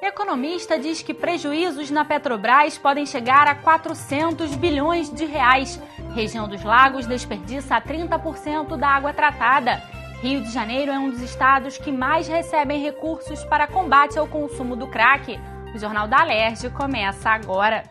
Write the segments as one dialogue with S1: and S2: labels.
S1: Economista diz que prejuízos na Petrobras podem chegar a 400 bilhões de reais. Região dos Lagos desperdiça 30% da água tratada. Rio de Janeiro é um dos estados que mais recebem recursos para combate ao consumo do crack. O Jornal da Alerj começa agora.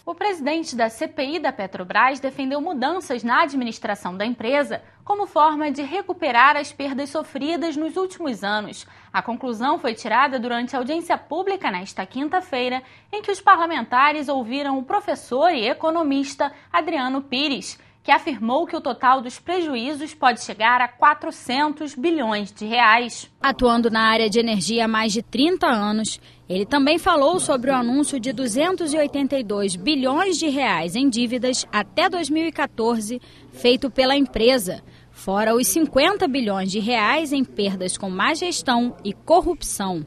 S1: O presidente da CPI da Petrobras defendeu mudanças na administração da empresa como forma de recuperar as perdas sofridas nos últimos anos. A conclusão foi tirada durante a audiência pública nesta quinta-feira, em que os parlamentares ouviram o professor e economista Adriano Pires, que afirmou que o total dos prejuízos pode chegar a 400 bilhões de reais.
S2: Atuando na área de energia há mais de 30 anos, ele também falou sobre o anúncio de 282 bilhões de reais em dívidas até 2014, feito pela empresa, fora os 50 bilhões de reais em perdas com má gestão e corrupção.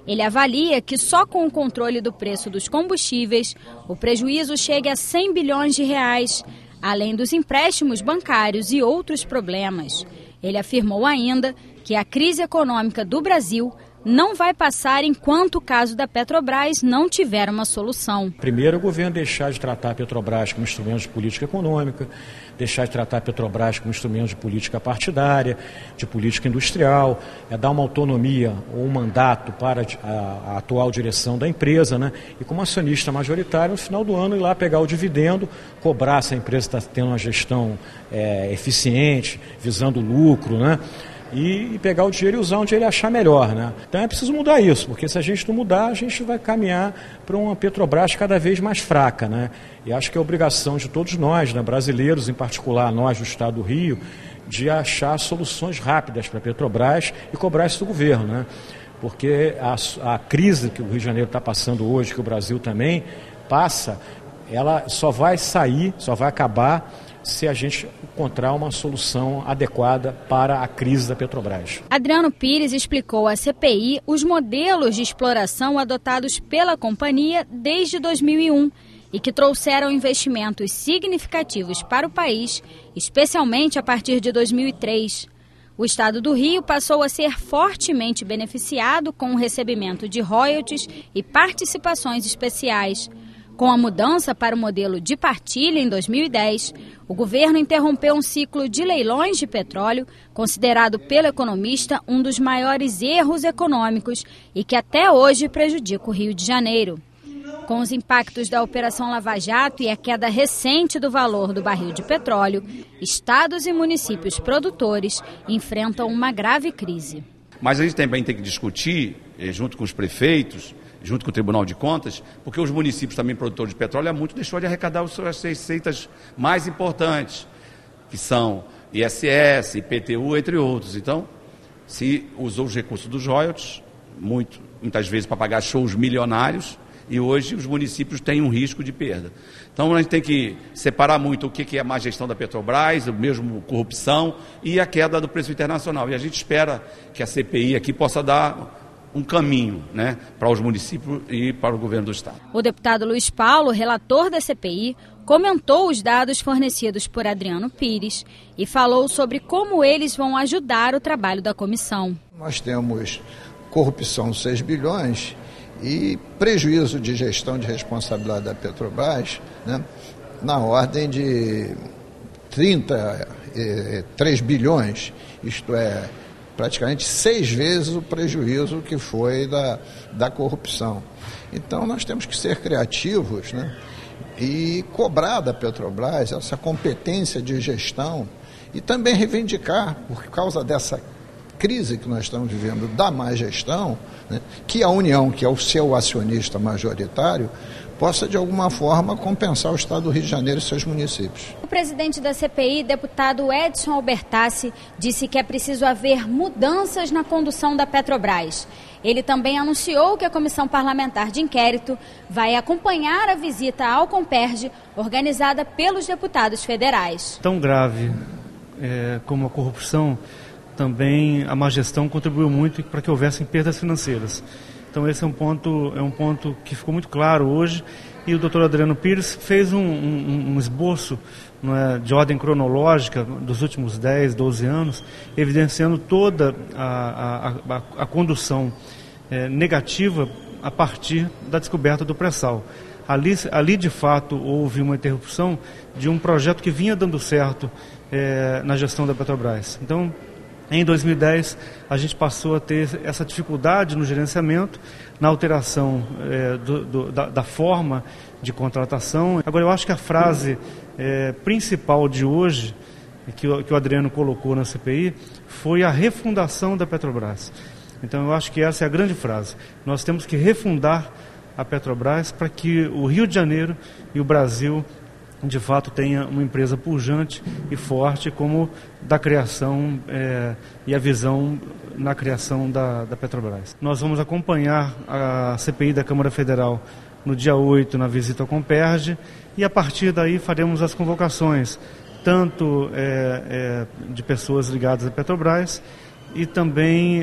S2: Ele avalia que só com o controle do preço dos combustíveis, o prejuízo chega a 100 bilhões de reais, além dos empréstimos bancários e outros problemas. Ele afirmou ainda que a crise econômica do Brasil não vai passar enquanto o caso da Petrobras não tiver uma solução.
S3: Primeiro, o governo deixar de tratar a Petrobras como instrumento de política econômica, deixar de tratar a Petrobras como instrumento de política partidária, de política industrial, dar uma autonomia ou um mandato para a atual direção da empresa, né? E como acionista majoritário, no final do ano, ir lá pegar o dividendo, cobrar se a empresa está tendo uma gestão eficiente, visando lucro, né? E pegar o dinheiro e usar onde ele achar melhor, né? Então é preciso mudar isso, porque se a gente não mudar, a gente vai caminhar para uma Petrobras cada vez mais fraca, né? E acho que é obrigação de todos nós, né, brasileiros, em particular nós do Estado do Rio, de achar soluções rápidas para a Petrobras e cobrar isso do governo, né? Porque a crise que o Rio de Janeiro está passando hoje, que o Brasil também passa, ela só vai sair, só vai acabar se a gente encontrar uma solução adequada para a crise da Petrobras.
S2: Adriano Pires explicou à CPI os modelos de exploração adotados pela companhia desde 2001 e que trouxeram investimentos significativos para o país, especialmente a partir de 2003. O estado do Rio passou a ser fortemente beneficiado com o recebimento de royalties e participações especiais. Com a mudança para o modelo de partilha em 2010, o governo interrompeu um ciclo de leilões de petróleo, considerado pelo economista um dos maiores erros econômicos e que até hoje prejudica o Rio de Janeiro. Com os impactos da Operação Lava Jato e a queda recente do valor do barril de petróleo, estados e municípios produtores enfrentam uma grave crise.
S4: Mas a gente também tem que discutir, junto com os prefeitos, junto com o Tribunal de Contas, porque os municípios também produtores de petróleo há muito deixou de arrecadar as suas receitas mais importantes, que são ISS, IPTU, entre outros. Então, se usou os recursos dos royalties, muitas vezes para pagar shows milionários, e hoje os municípios têm um risco de perda. Então, a gente tem que separar muito o que é a má gestão da Petrobras, o mesmo corrupção e a queda do preço internacional. E a gente espera que a CPI aqui possa dar um caminho, né, para os municípios e para o governo do Estado.
S2: O deputado Luiz Paulo, relator da CPI, comentou os dados fornecidos por Adriano Pires e falou sobre como eles vão ajudar o trabalho da comissão.
S5: Nós temos corrupção 6 bilhões e prejuízo de gestão de responsabilidade da Petrobras, né, na ordem de 33 bilhões, isto é, praticamente 6 vezes o prejuízo que foi da corrupção. Então nós temos que ser criativos, né, e cobrar da Petrobras essa competência de gestão e também reivindicar, por causa dessa crise que nós estamos vivendo da má gestão, né, que a União, que é o seu acionista majoritário, possa de alguma forma compensar o Estado do Rio de Janeiro e seus municípios.
S2: O presidente da CPI, deputado Edson Albertassi, disse que é preciso haver mudanças na condução da Petrobras. Ele também anunciou que a Comissão Parlamentar de Inquérito vai acompanhar a visita ao Comperj, organizada pelos deputados federais.
S6: Tão grave como a corrupção, também a má gestão contribuiu muito para que houvessem perdas financeiras. Então esse é um ponto que ficou muito claro hoje, e o Dr. Adriano Pires fez um esboço, não é, de ordem cronológica dos últimos 10, 12 anos, evidenciando toda a condução negativa a partir da descoberta do pré-sal. Ali, de fato, houve uma interrupção de um projeto que vinha dando certo na gestão da Petrobras. Então, em 2010, a gente passou a ter essa dificuldade no gerenciamento, na alteração da forma de contratação. Agora, eu acho que a frase principal de hoje, que o Adriano colocou na CPI, foi a refundação da Petrobras. Então, eu acho que essa é a grande frase. Nós temos que refundar a Petrobras para que o Rio de Janeiro e o Brasil, de fato, tenha uma empresa pujante e forte como da criação e a visão na criação da Petrobras. Nós vamos acompanhar a CPI da Câmara Federal no dia 8, na visita ao Comperj, e a partir daí faremos as convocações, tanto de pessoas ligadas à Petrobras, e também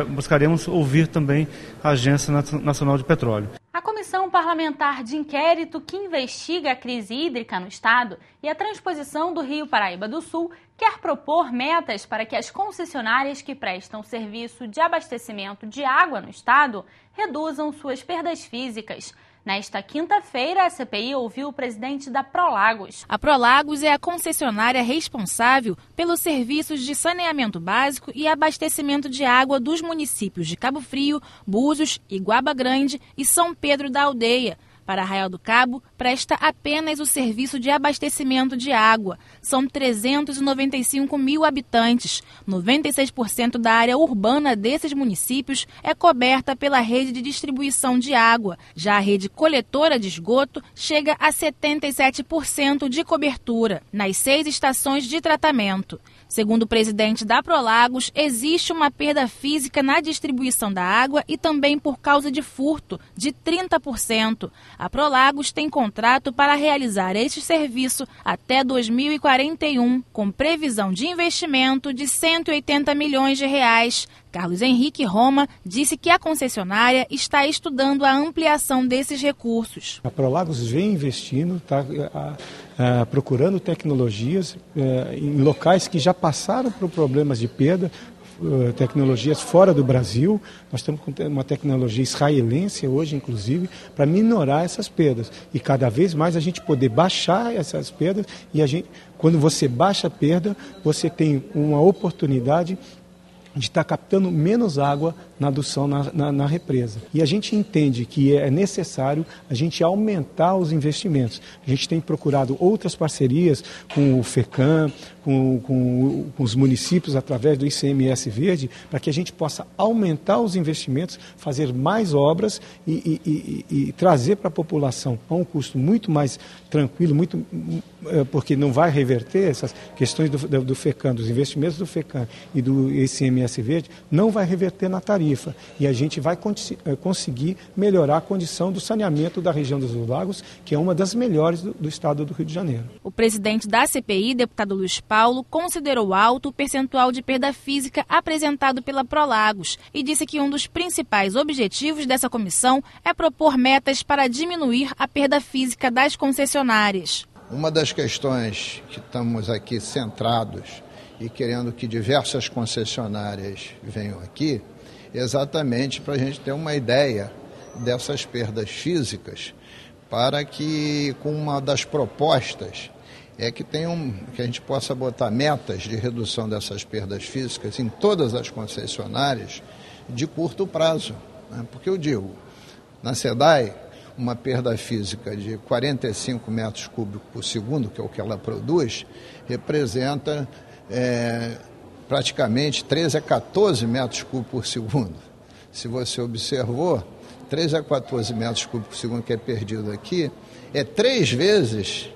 S6: buscaremos ouvir também a Agência Nacional de Petróleo.
S1: A Comissão Parlamentar de Inquérito que investiga a crise hídrica no Estado e a transposição do Rio Paraíba do Sul quer propor metas para que as concessionárias que prestam serviço de abastecimento de água no Estado reduzam suas perdas físicas. Nesta quinta-feira, a CPI ouviu o presidente da Prolagos.
S7: A Prolagos é a concessionária responsável pelos serviços de saneamento básico e abastecimento de água dos municípios de Cabo Frio, Búzios, Iguaba Grande e São Pedro da Aldeia. Para Arraial do Cabo, presta apenas o serviço de abastecimento de água. São 395 mil habitantes. 96% da área urbana desses municípios é coberta pela rede de distribuição de água. Já a rede coletora de esgoto chega a 77% de cobertura nas 6 estações de tratamento. Segundo o presidente da Prolagos, existe uma perda física na distribuição da água e também por causa de furto, de 30%. A Prolagos tem contrato para realizar este serviço até 2041, com previsão de investimento de 180 milhões de reais. Carlos Henrique Roma disse que a concessionária está estudando a ampliação desses recursos.
S8: A Prolagos vem investindo, está procurando tecnologias em locais que já passaram por problemas de perda, tecnologias fora do Brasil. Nós estamos com uma tecnologia israelense hoje, inclusive, para minorar essas perdas. E cada vez mais a gente poder baixar essas perdas. E quando você baixa a perda, você tem uma oportunidade de estar captando menos água na adução na represa. E a gente entende que é necessário a gente aumentar os investimentos. A gente tem procurado outras parcerias com o FECAM, com os municípios através do ICMS Verde, para que a gente possa aumentar os investimentos, fazer mais obras e trazer para a população a um custo muito mais tranquilo, porque não vai reverter essas questões do FECAM, dos investimentos do FECAM e do ICMS Verde, não vai reverter na tarifa. E a gente vai conseguir melhorar a condição do saneamento da região dos lagos, que é uma das melhores do estado do Rio de Janeiro.
S7: O presidente da CPI, deputado Luiz Paulo, considerou alto o percentual de perda física apresentado pela Prolagos e disse que um dos principais objetivos dessa comissão é propor metas para diminuir a perda física das concessionárias.
S5: Uma das questões que estamos aqui centrados e querendo que diversas concessionárias venham aqui, exatamente para a gente ter uma ideia dessas perdas físicas, para que, com uma das propostas, que a gente possa botar metas de redução dessas perdas físicas em todas as concessionárias de curto prazo. Né? Porque eu digo, na SEDAI, uma perda física de 45 metros cúbicos por segundo, que é o que ela produz, representa praticamente 13 a 14 metros cúbicos por segundo. Se você observou, 13 a 14 metros cúbicos por segundo que é perdido aqui, é 3 vezes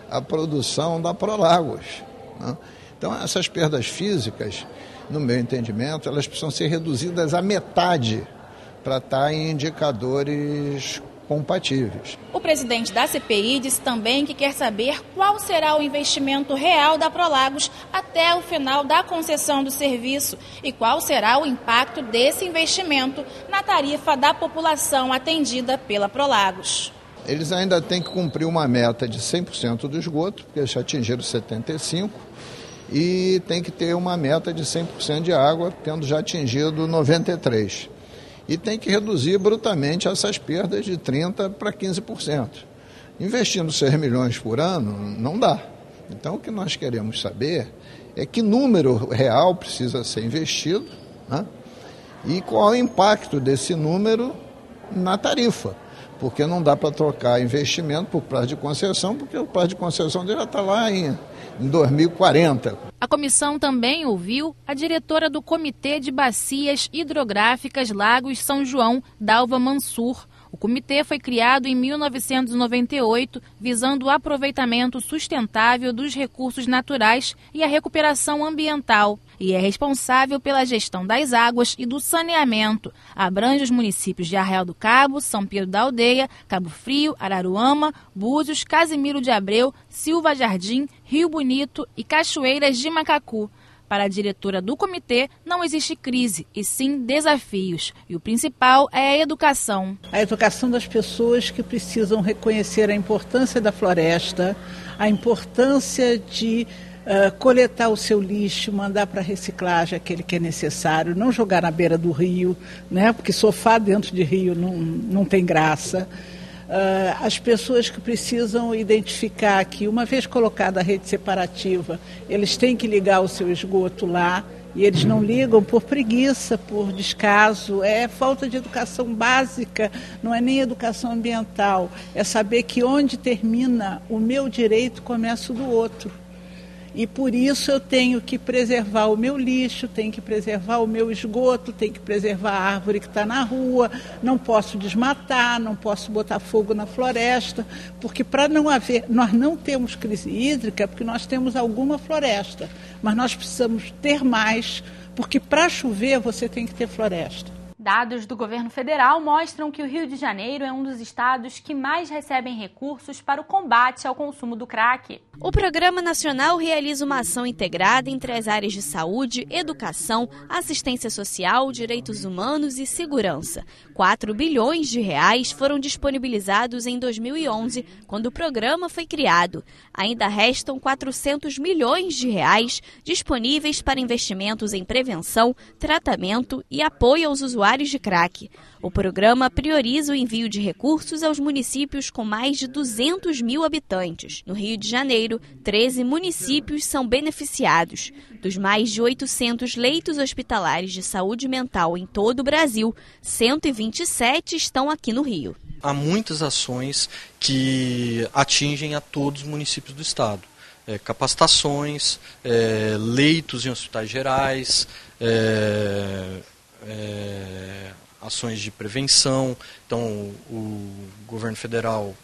S5: a produção da Prolagos. Né? Então, essas perdas físicas, no meu entendimento, elas precisam ser reduzidas à metade para estar em indicadores compatíveis.
S7: O presidente da CPI disse também que quer saber qual será o investimento real da Prolagos até o final da concessão do serviço e qual será o impacto desse investimento na tarifa da população atendida pela Prolagos.
S5: Eles ainda têm que cumprir uma meta de 100% do esgoto, porque eles já atingiram 75%, e tem que ter uma meta de 100% de água, tendo já atingido 93%. E tem que reduzir brutamente essas perdas de 30% para 15%. Investindo 6 milhões por ano, não dá. Então, o que nós queremos saber é que número real precisa ser investido, né? E qual é o impacto desse número na tarifa. Porque não dá para trocar investimento por prazo de concessão, porque o prazo de concessão já está lá em 2040.
S7: A comissão também ouviu a diretora do Comitê de Bacias Hidrográficas Lagos São João, Dalva Mansur. O comitê foi criado em 1998, visando o aproveitamento sustentável dos recursos naturais e a recuperação ambiental, e é responsável pela gestão das águas e do saneamento. Abrange os municípios de Arraial do Cabo, São Pedro da Aldeia, Cabo Frio, Araruama, Búzios, Casimiro de Abreu, Silva Jardim, Rio Bonito e Cachoeiras de Macacu. Para a diretora do comitê, não existe crise, e sim desafios. E o principal é a educação.
S9: A educação das pessoas que precisam reconhecer a importância da floresta, a importância de coletar o seu lixo, mandar para reciclagem aquele que é necessário, não jogar na beira do rio, né? Porque sofá dentro de rio não tem graça. As pessoas que precisam identificar que, uma vez colocada a rede separativa, eles têm que ligar o seu esgoto lá, e eles não ligam por preguiça, por descaso, é falta de educação básica, não é nem educação ambiental, é saber que onde termina o meu direito começa o do outro. E por isso eu tenho que preservar o meu lixo, tenho que preservar o meu esgoto, tenho que preservar a árvore que está na rua, não posso desmatar, não posso botar fogo na floresta, porque para não haver, nós não temos crise hídrica porque nós temos alguma floresta, mas nós precisamos ter mais, porque para chover você tem que ter floresta.
S1: Dados do governo federal mostram que o Rio de Janeiro é um dos estados que mais recebem recursos para o combate ao consumo do crack.
S10: O Programa Nacional realiza uma ação integrada entre as áreas de saúde, educação, assistência social, direitos humanos e segurança. 4 bilhões de reais foram disponibilizados em 2011, quando o programa foi criado. Ainda restam 400 milhões de reais disponíveis para investimentos em prevenção, tratamento e apoio aos usuários de crack. O programa prioriza o envio de recursos aos municípios com mais de 200 mil habitantes. No Rio de Janeiro, 13 municípios são beneficiados. Dos mais de 800 leitos hospitalares de saúde mental em todo o Brasil, 127 estão aqui no Rio.
S11: Há muitas ações que atingem a todos os municípios do estado. Capacitações, leitos em hospitais gerais, ações de prevenção. Então, o governo federal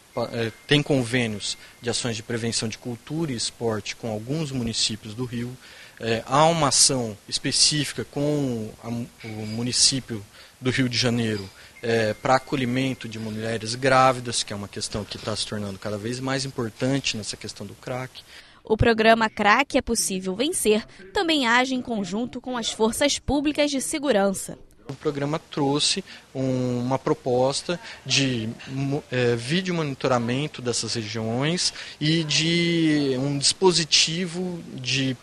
S11: tem convênios de ações de prevenção de cultura e esporte com alguns municípios do Rio. Há uma ação específica com o município do Rio de Janeiro para acolhimento de mulheres grávidas, que é uma questão que está se tornando cada vez mais importante nessa questão do crack.
S10: O programa Crack é Possível Vencer também age em conjunto com as forças públicas de segurança.
S11: O programa trouxe uma proposta de vídeo monitoramento dessas regiões e de um dispositivo de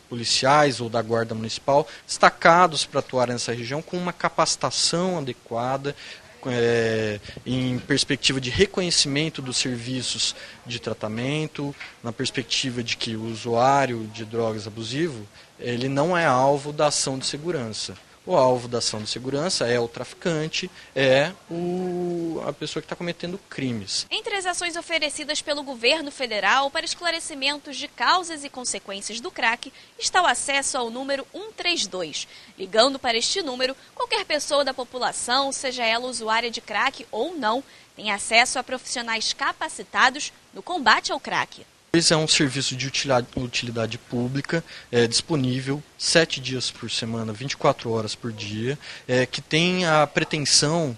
S11: policiais ou da Guarda Municipal destacados para atuar nessa região com uma capacitação adequada, em perspectiva de reconhecimento dos serviços de tratamento, na perspectiva de que o usuário de drogas abusivo ele não é alvo da ação de segurança. O alvo da ação de segurança é o traficante, a pessoa que está cometendo crimes.
S10: Entre as ações oferecidas pelo governo federal para esclarecimentos de causas e consequências do crack está o acesso ao número 132. Ligando para este número, qualquer pessoa da população, seja ela usuária de crack ou não, tem acesso a profissionais capacitados no combate ao crack.
S11: Esse é um serviço de utilidade pública, disponível 7 dias por semana, 24 horas por dia, que tem a pretensão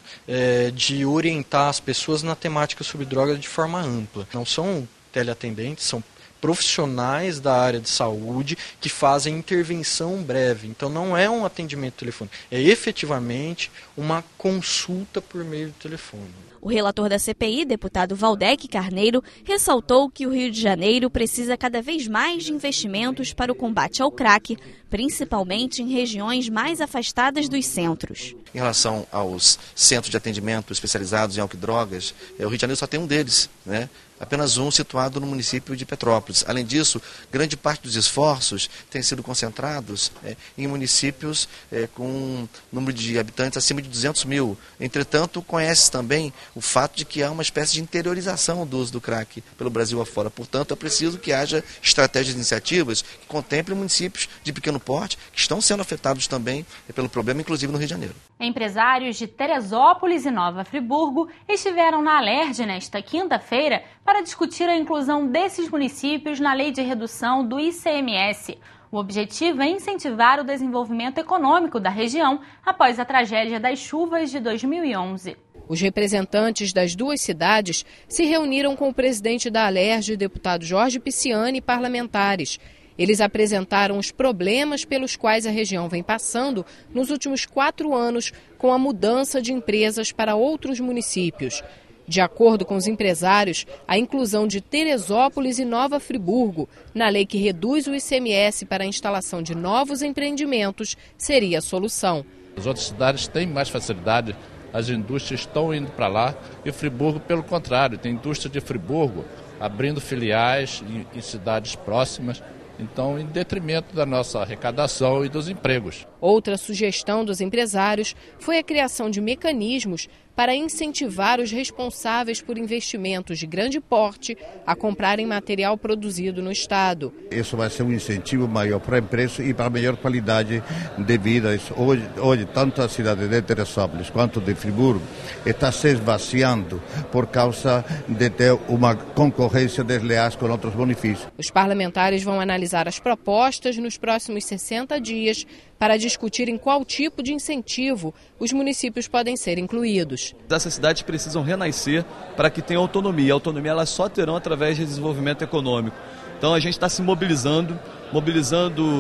S11: de orientar as pessoas na temática sobre drogas de forma ampla. Não são teleatendentes, são profissionais da área de saúde que fazem intervenção breve. Então não é um atendimento telefônico, é efetivamente uma consulta por meio do telefone.
S10: O relator da CPI, deputado Valdec Carneiro, ressaltou que o Rio de Janeiro precisa cada vez mais de investimentos para o combate ao crack, principalmente em regiões mais afastadas dos centros.
S12: Em relação aos centros de atendimento especializados em álcool e drogas, o Rio de Janeiro só tem um deles, né? Apenas um situado no município de Petrópolis. Além disso, grande parte dos esforços têm sido concentrados em municípios com um número de habitantes acima de 200 mil. Entretanto, conhece também o fato de que há uma espécie de interiorização do uso do crack pelo Brasil afora. Portanto, é preciso que haja estratégias e iniciativas que contemplem municípios de pequeno porte que estão sendo afetados também pelo problema, inclusive no Rio de Janeiro.
S1: Empresários de Teresópolis e Nova Friburgo estiveram na Alerj nesta quinta-feira para discutir a inclusão desses municípios na lei de redução do ICMS. O objetivo é incentivar o desenvolvimento econômico da região após a tragédia das chuvas de 2011.
S13: Os representantes das duas cidades se reuniram com o presidente da Alerj, deputado Jorge Pisciani, e parlamentares. Eles apresentaram os problemas pelos quais a região vem passando nos últimos 4 anos com a mudança de empresas para outros municípios. De acordo com os empresários, a inclusão de Teresópolis e Nova Friburgo na lei que reduz o ICMS para a instalação de novos empreendimentos seria a solução.
S14: As outras cidades têm mais facilidade, as indústrias estão indo para lá e Friburgo, pelo contrário, tem indústria de Friburgo abrindo filiais em cidades próximas. Então, em detrimento da nossa arrecadação e dos empregos.
S13: Outra sugestão dos empresários foi a criação de mecanismos para incentivar os responsáveis por investimentos de grande porte a comprarem material produzido no Estado.
S15: Isso vai ser um incentivo maior para a empresa e para a melhor qualidade de vida. Hoje tanto a cidade de Teresópolis quanto de Friburgo está se esvaziando por causa de ter uma concorrência desleal com outros municípios.
S13: Os parlamentares vão analisar as propostas nos próximos 60 dias para discutir em qual tipo de incentivo os municípios podem ser incluídos.
S16: Essas cidades precisam renascer para que tenham autonomia. A autonomia elas só terão através de desenvolvimento econômico. Então a gente está se mobilizando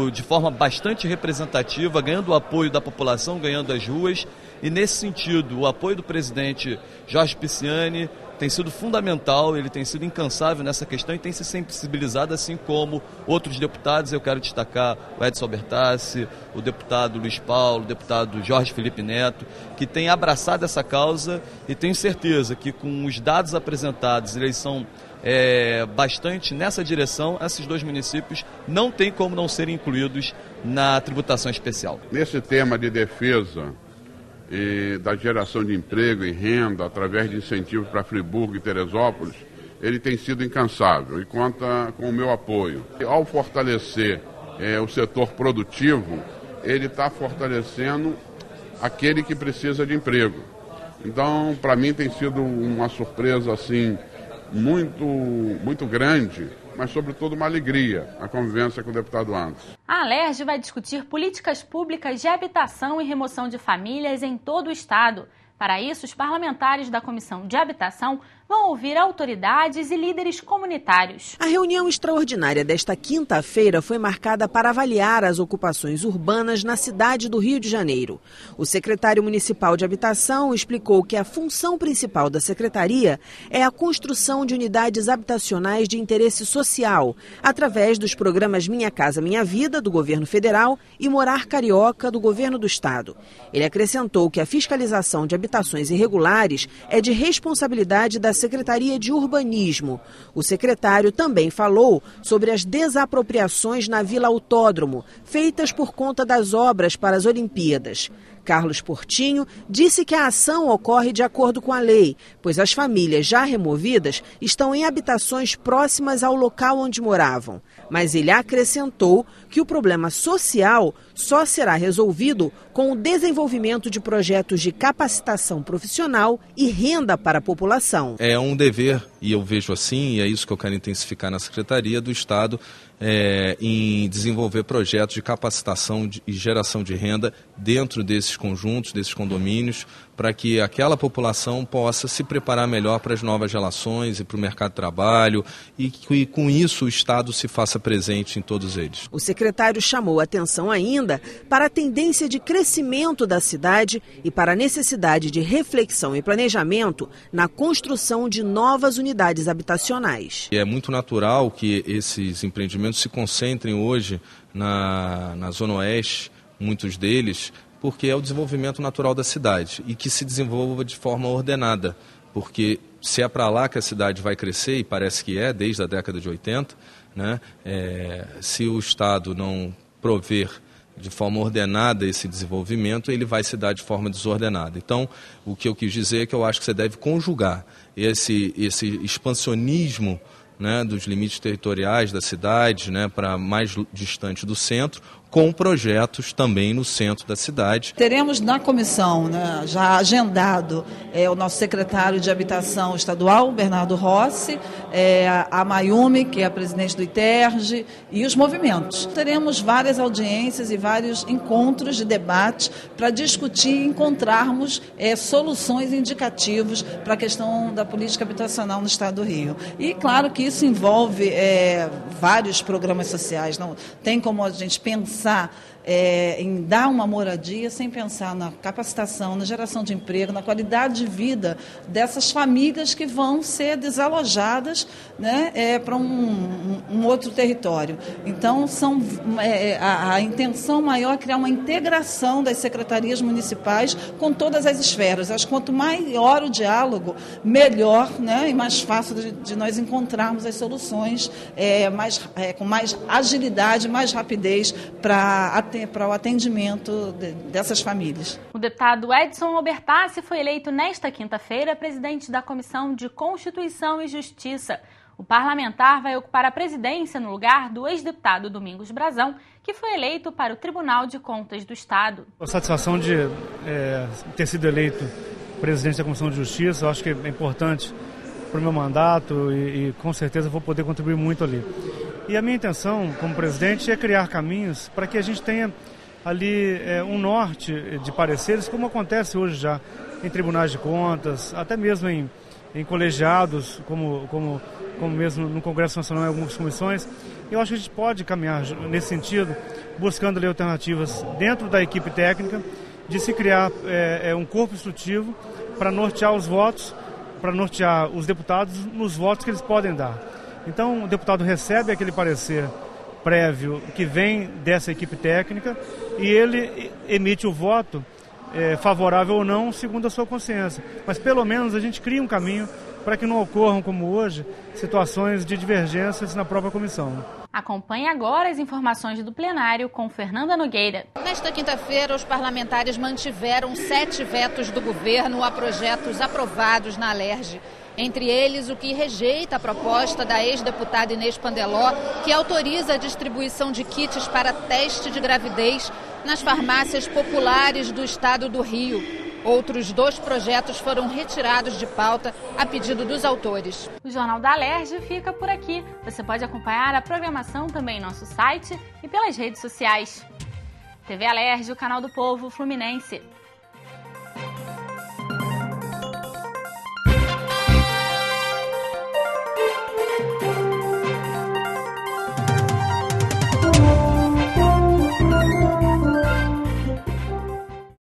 S16: de forma bastante representativa, ganhando o apoio da população, ganhando as ruas. E nesse sentido, o apoio do presidente Jorge Pisciani tem sido fundamental, ele tem sido incansável nessa questão e tem se sensibilizado, assim como outros deputados. Eu quero destacar o Edson Albertassi, o deputado Luiz Paulo, o deputado Jorge Felipe Neto, que têm abraçado essa causa e tenho certeza que com os dados apresentados, eles são bastante nessa direção. Esses dois municípios não tem como não serem incluídos na tributação especial.
S17: Nesse tema de defesa e da geração de emprego e renda através de incentivos para Friburgo e Teresópolis, ele tem sido incansável e conta com o meu apoio. Ao fortalecer o setor produtivo, ele está fortalecendo aquele que precisa de emprego. Então, para mim tem sido uma surpresa assim muito grande, mas sobretudo uma alegria a convivência com o deputado Anderson.
S1: A Alerj vai discutir políticas públicas de habitação e remoção de famílias em todo o estado. Para isso, os parlamentares da Comissão de Habitação vão ouvir autoridades e líderes comunitários.
S18: A reunião extraordinária desta quinta-feira foi marcada para avaliar as ocupações urbanas na cidade do Rio de Janeiro. O secretário municipal de Habitação explicou que a função principal da secretaria é a construção de unidades habitacionais de interesse social, através dos programas Minha Casa Minha Vida, do governo federal, e Morar Carioca, do governo do estado. Ele acrescentou que a fiscalização de habitações irregulares é de responsabilidade da Secretaria de Urbanismo. O secretário também falou sobre as desapropriações na Vila Autódromo, feitas por conta das obras para as Olimpíadas. Carlos Portinho disse que a ação ocorre de acordo com a lei, pois as famílias já removidas estão em habitações próximas ao local onde moravam. Mas ele acrescentou que o problema social só será resolvido com o desenvolvimento de projetos de capacitação profissional e renda para a população.
S19: É um dever, e eu vejo assim, e é isso que eu quero intensificar na Secretaria do Estado, em desenvolver projetos de capacitação e geração de renda dentro desses conjuntos, desses condomínios, para que aquela população possa se preparar melhor para as novas relações e para o mercado de trabalho e que com isso o Estado se faça presente em todos eles.
S18: O secretário chamou atenção ainda para a tendência de crescimento da cidade e para a necessidade de reflexão e planejamento na construção de novas unidades habitacionais.
S19: E é muito natural que esses empreendimentos se concentrem hoje na Zona Oeste, muitos deles, porque é o desenvolvimento natural da cidade e que se desenvolva de forma ordenada, porque se é para lá que a cidade vai crescer, e parece que é desde a década de 80, né, se o Estado não prover de forma ordenada esse desenvolvimento, ele vai se dar de forma desordenada. Então, o que eu quis dizer é que eu acho que você deve conjugar esse expansionismo, né, dos limites territoriais da cidade, né, para mais distante do centro, com projetos também no centro da cidade.
S20: Teremos na comissão, né, já agendado o nosso secretário de Habitação Estadual, Bernardo Rossi, a Mayumi, que é a presidente do ITERJ, e os movimentos. Teremos várias audiências e vários encontros de debate para discutir e encontrarmos soluções indicativas para a questão da política habitacional no Estado do Rio. E claro que isso envolve vários programas sociais. Não tem como a gente pensar em dar uma moradia sem pensar na capacitação, na geração de emprego, na qualidade de vida dessas famílias que vão ser desalojadas, né, para um outro território. Então, a intenção maior é criar uma integração das secretarias municipais com todas as esferas. Acho que quanto maior o diálogo, melhor, né, e mais fácil de nós encontrarmos as soluções com mais agilidade, mais rapidez para o atendimento dessas famílias.
S1: O deputado Edson Obertassi foi eleito nesta quinta-feira presidente da Comissão de Constituição e Justiça. O parlamentar vai ocupar a presidência no lugar do ex-deputado Domingos Brazão, que foi eleito para o Tribunal de Contas do Estado.
S6: A satisfação de ter sido eleito presidente da Comissão de Justiça, eu acho que é importante para o meu mandato e com certeza vou poder contribuir muito ali. E a minha intenção como presidente é criar caminhos para que a gente tenha ali um norte de pareceres, como acontece hoje já em tribunais de contas, até mesmo em colegiados, como mesmo no Congresso Nacional em algumas comissões. Eu acho que a gente pode caminhar nesse sentido, buscando ali alternativas dentro da equipe técnica, de se criar um corpo instrutivo para nortear os votos, para nortear os deputados nos votos que eles podem dar. Então, o deputado recebe aquele parecer prévio que vem dessa equipe técnica e ele emite o voto favorável ou não, segundo a sua consciência. Mas, pelo menos, a gente cria um caminho para que não ocorram, como hoje, situações de divergências na própria comissão.
S1: Acompanhe agora as informações do plenário com Fernanda Nogueira.
S21: Nesta quinta-feira, os parlamentares mantiveram 7 vetos do governo a projetos aprovados na Alerj. Entre eles, o que rejeita a proposta da ex-deputada Inês Pandeló, que autoriza a distribuição de kits para teste de gravidez nas farmácias populares do Estado do Rio. Outros 2 projetos foram retirados de pauta a pedido dos autores.
S1: O Jornal da Alerj fica por aqui. Você pode acompanhar a programação também em nosso site e pelas redes sociais. TV Alerj, o canal do povo fluminense.